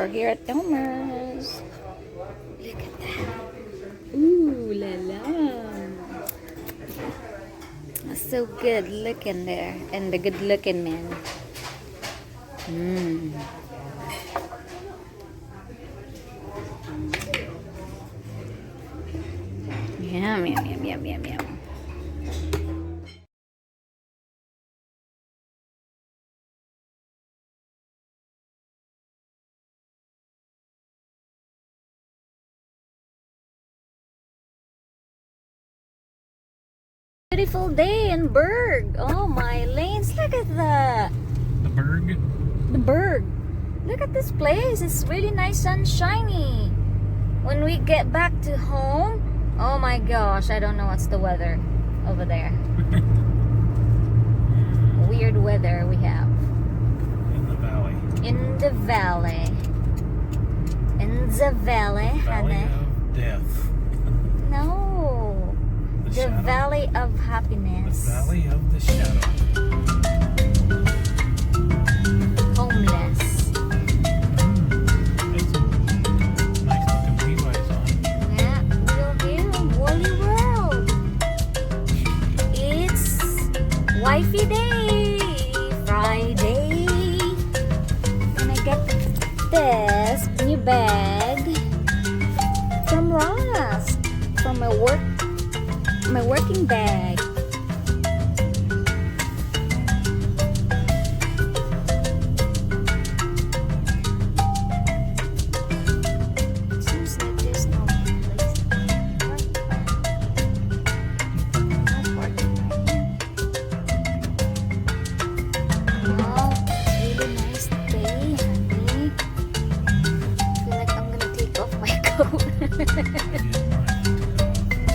are here at Elmer's. Look at that. Ooh la la. That's so good looking there. And the good looking man. Yum, yum, yum, yum, yum, yum. Beautiful day in Berg. Oh my lanes, look at that. The Berg? The Berg. Look at this place. It's really nice and shiny. When we get back to home, oh my gosh, I don't know what's the weather over there. Weird weather we have. In the valley. In the valley. In the valley, Valley honey. of death. No. The shadow. valley of The happiness. valley of the shadow. Homeless. It's some nice looking Levi's on. Yeah, we're here, Wally World. It's wifey day, Friday. Gonna get this new bag from Ross, from my working bag. Seems like there's no place. No parking right here. Wow, it's really nice day, honey. I feel like I'm gonna take off my coat.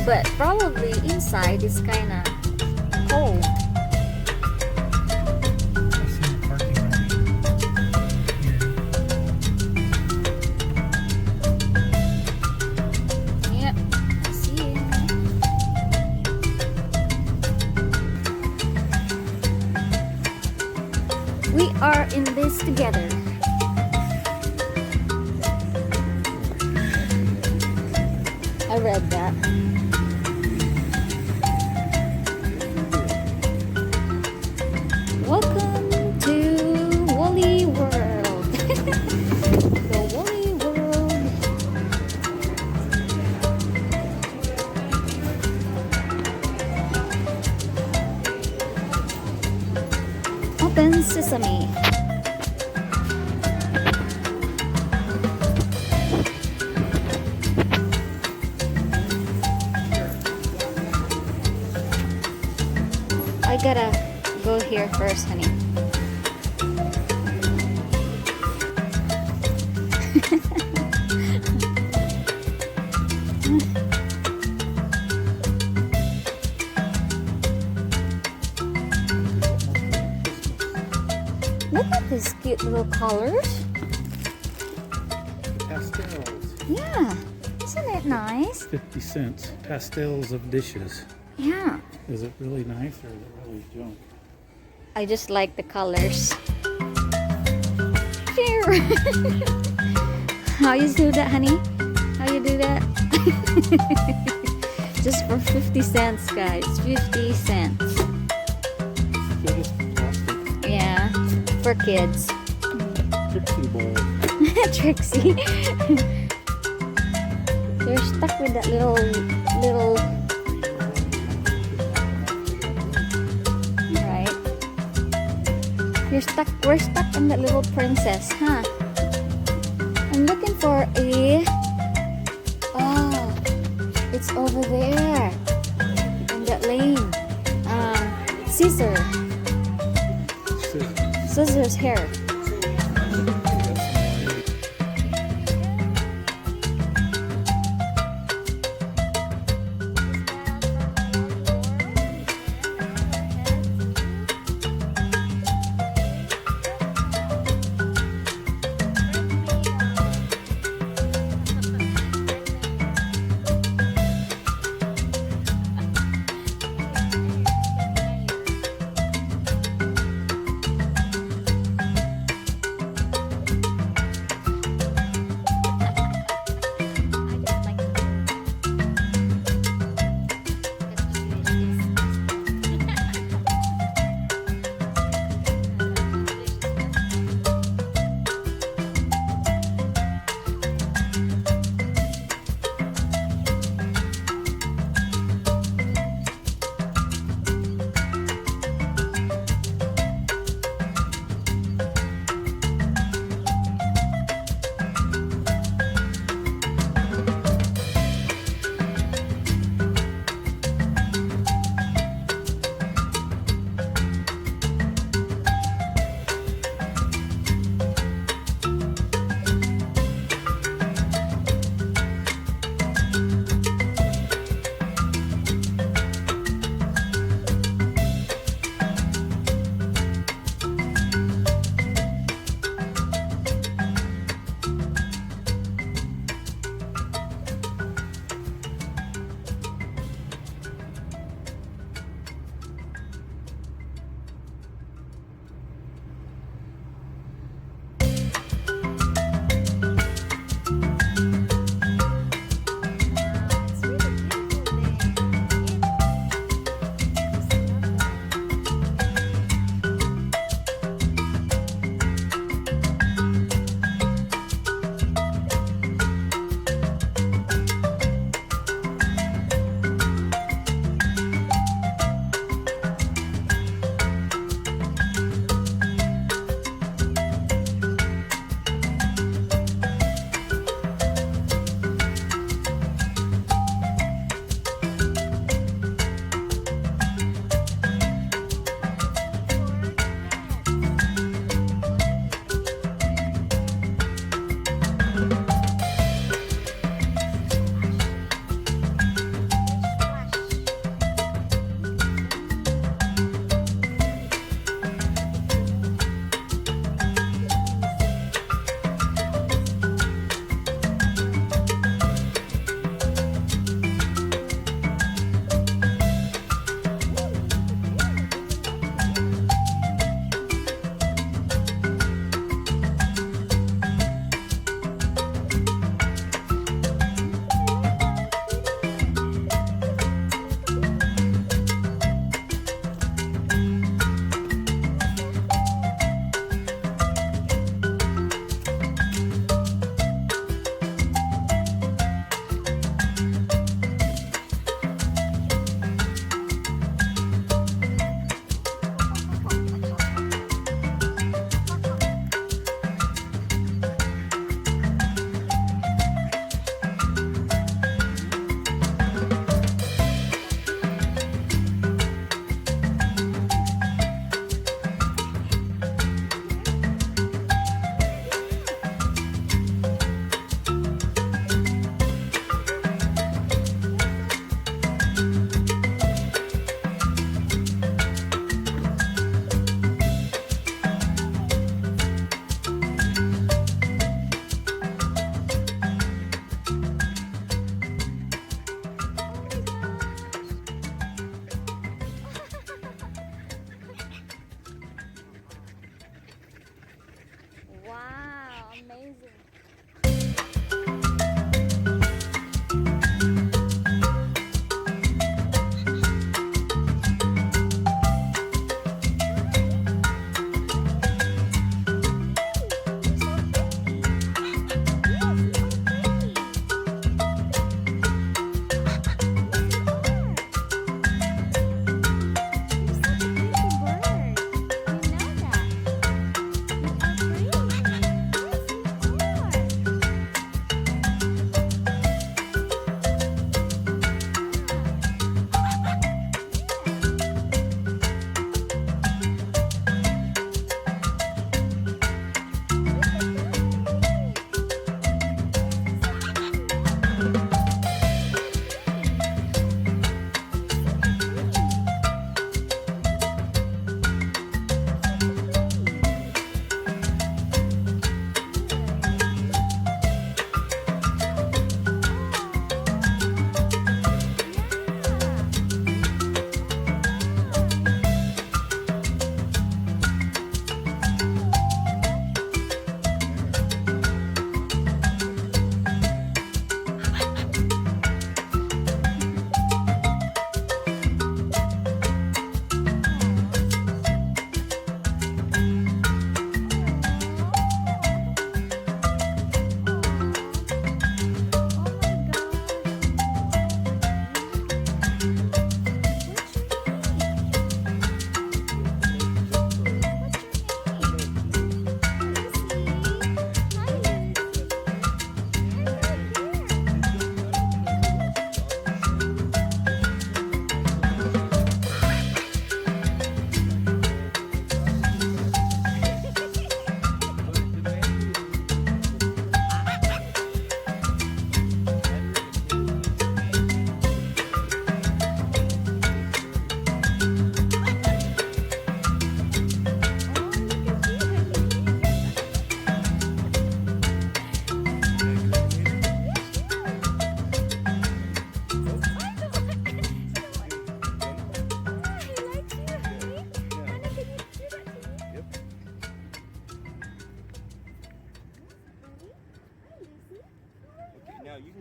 But probably inside it's kinda cold. I see the parking right here. Yep, I see it. We are in this together. I read that. Welcome to Wally World. The Wally World. Open sesame. I gotta go here first, honey. Look at these cute little colors. Pastels. Yeah, isn't it nice? 50 cents. Pastels of dishes. Yeah, Is it really nice or is it really junk? I just like the colors. Phew. How you do that, honey? How you do that? Just for 50 cents, guys. 50 cents. Still just plastic. Yeah, for kids. Trixie ball. Trixie. They're stuck with that little. Right. We're stuck in that little princess, huh? I'm looking for a. Oh, it's over there in that lane. Scissors here.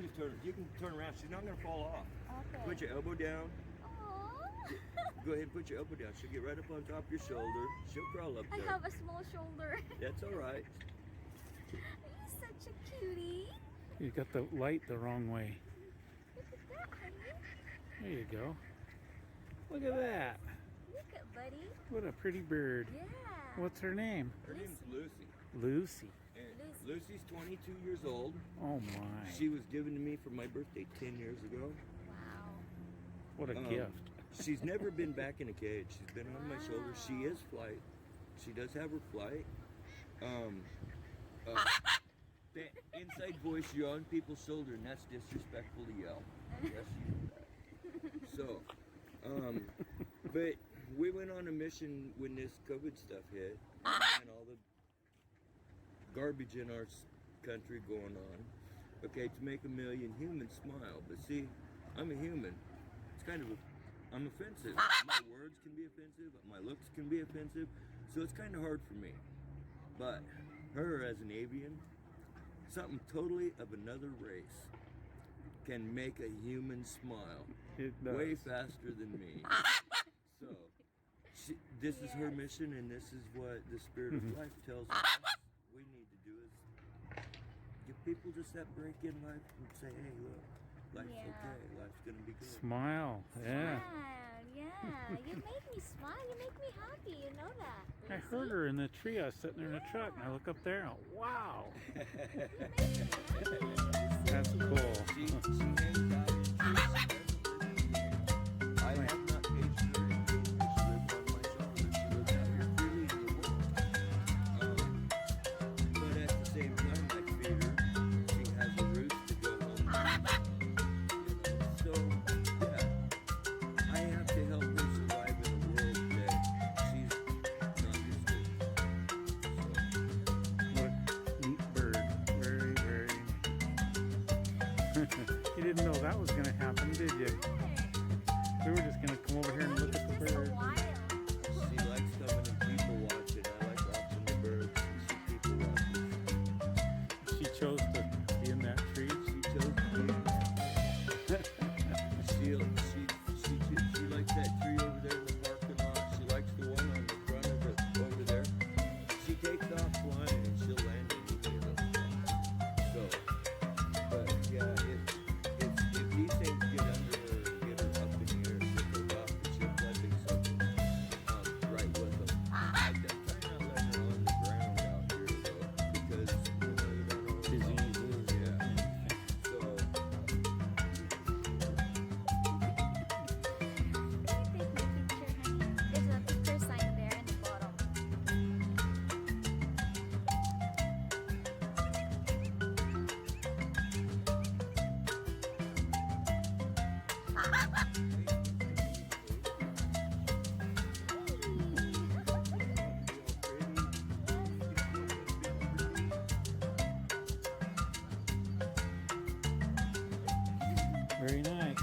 Just turn. You can turn around. She's not gonna fall off. Okay. Put your elbow down. Aww. Go ahead and put your elbow down. She'll get right up on top of your shoulder. She'll crawl up I there. have a small shoulder. That's all right. You're such a cutie. You got the light the wrong way. Look at that, honey. There you go. Look at that. Look at buddy. What a pretty bird. Yeah. What's her name? Her name's Lucy. Lucy. And Lucy. Lucy's 22 years old. Oh my. She was given to me for my birthday 10 years ago. Wow. What a gift. She's never been back in a cage. She's been on my shoulder. She is flight. She does have her flight. That inside voice, you're on people's shoulder, and that's disrespectful to yell. Yes, you know that. So, but we went on a mission when this COVID stuff hit, and all the garbage in our country going on. Okay, to make 1 million humans smile. But see, I'm a human. It's kind of I'm offensive. My words can be offensive. My looks can be offensive. So it's kind of hard for me. But her as an avian, something totally of another race, can make a human smile It does. way faster than me. So this is her mission, and this is what the spirit of life tells us we need to do is give people just that break in life and say, hey, look, life's okay. Life's going to be good. Smile. Yeah. Smile, yeah. You make me smile. You make me happy. You know that. I heard her in the tree. I was sitting there in the truck, and I look up there, and wow. You make me happy. That's cool. She hangs out in trees. I have not caged her in cages. She lives on my shoulder. She lives out here freely in the world. But at the same time, I feed her. She has a roost to go home. So, yeah, I have to help her survive in a world that she's not used to. What a neat bird. Very, very. You didn't know that was going to happen, did you? We were just going to come over here and look at the It's bird. a while. She likes coming and people watching. I like watching the birds. She people watching. She chose to be in that tree. She chose to be in she likes that tree over there in the parking lot. She likes the one on the front of it over there. She takes off flying and she'll land in any of those spots. So, but yeah, if these things get under her and get her up in the air, she'll go off and she'll flipping something right with them. I try not letting her on the ground out here though, because you don't know. Diseases. Yeah. So. Can you take my picture, honey? There's a picture sign there in the bottom. Very nice.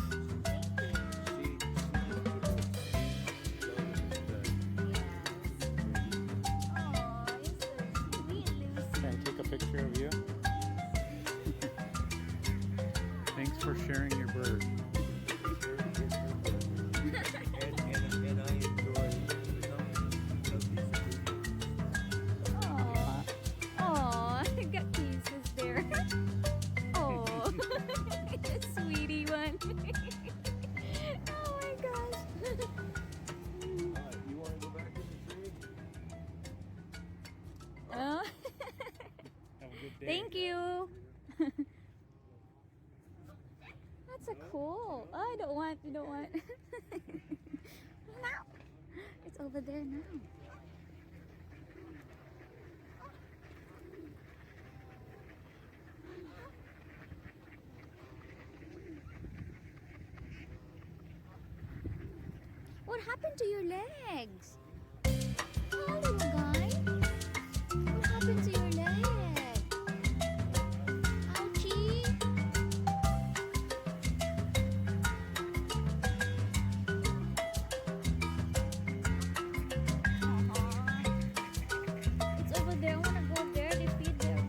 Oh, you're so sweet, Lucy. Can I take a picture of you? Thanks for sharing your bird. And I enjoy the company of these people. Aw. Aw, I got pieces there. Oh, sweetie one. Oh my gosh. You want to go back in the tree? Oh. Have a good day. Thank you. That's a cool. Oh, I don't want. You don't want. No. It's over there now. What happened to your legs? Oh, little guy. What happened to your leg? Ouchie. Aw. It's over there. I want to go there. They feed there.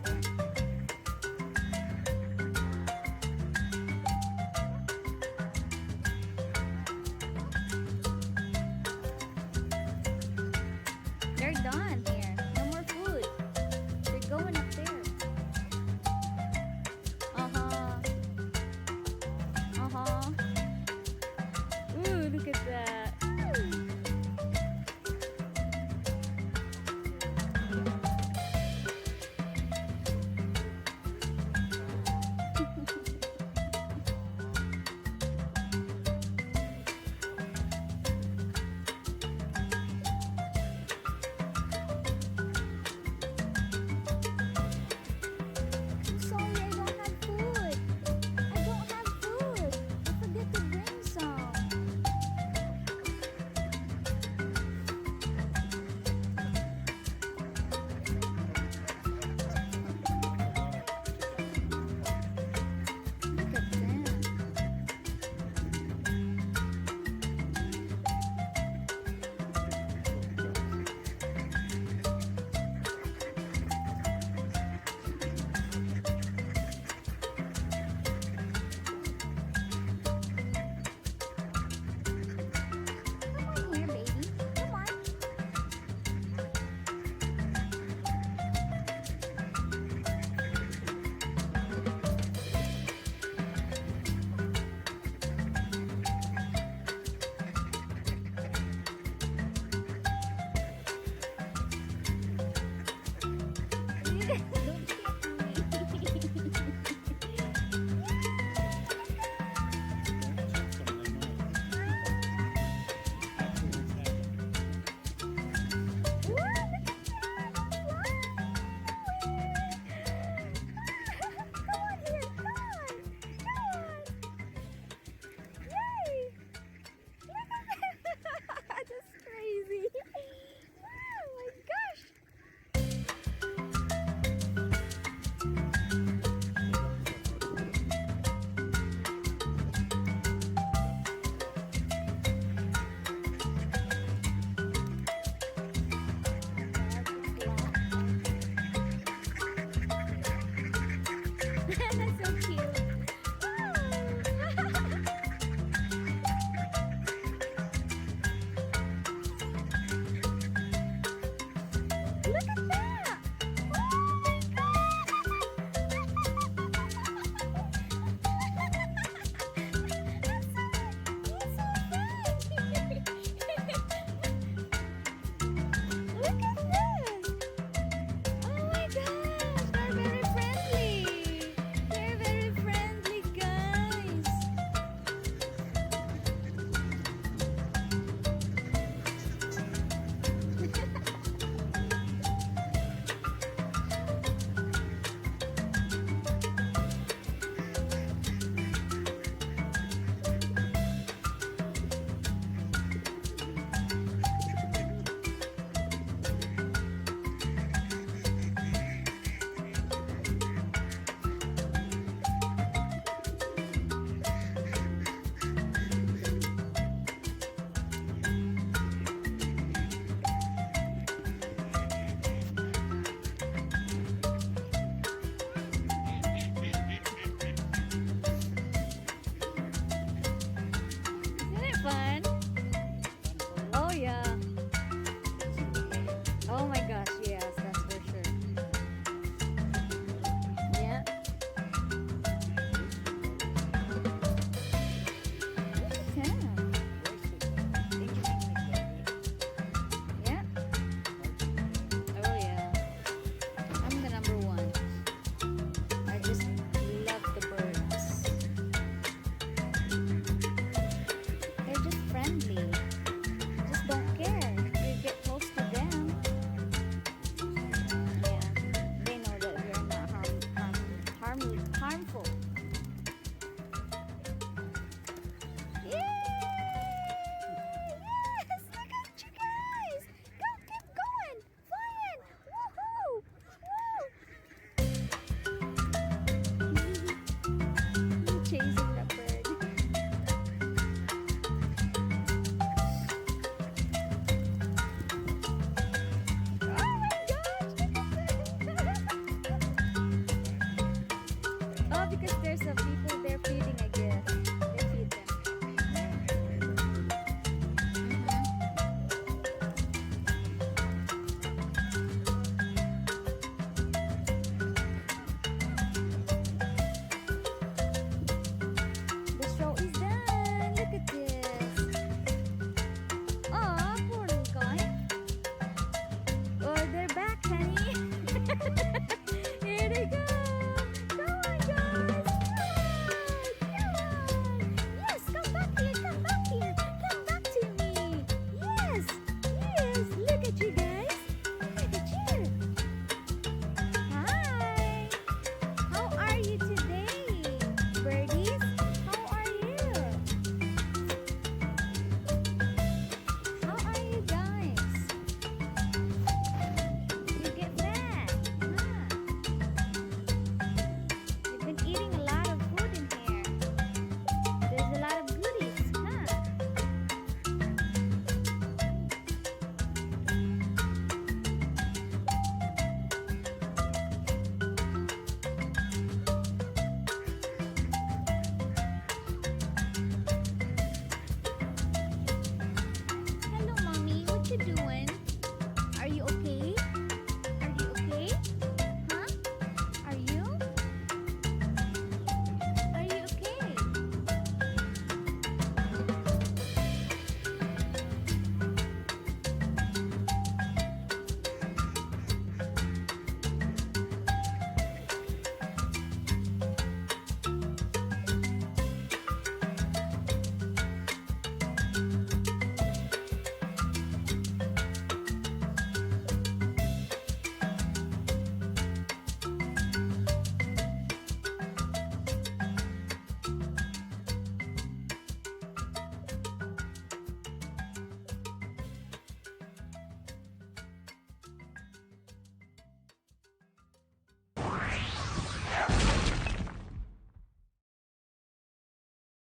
fun?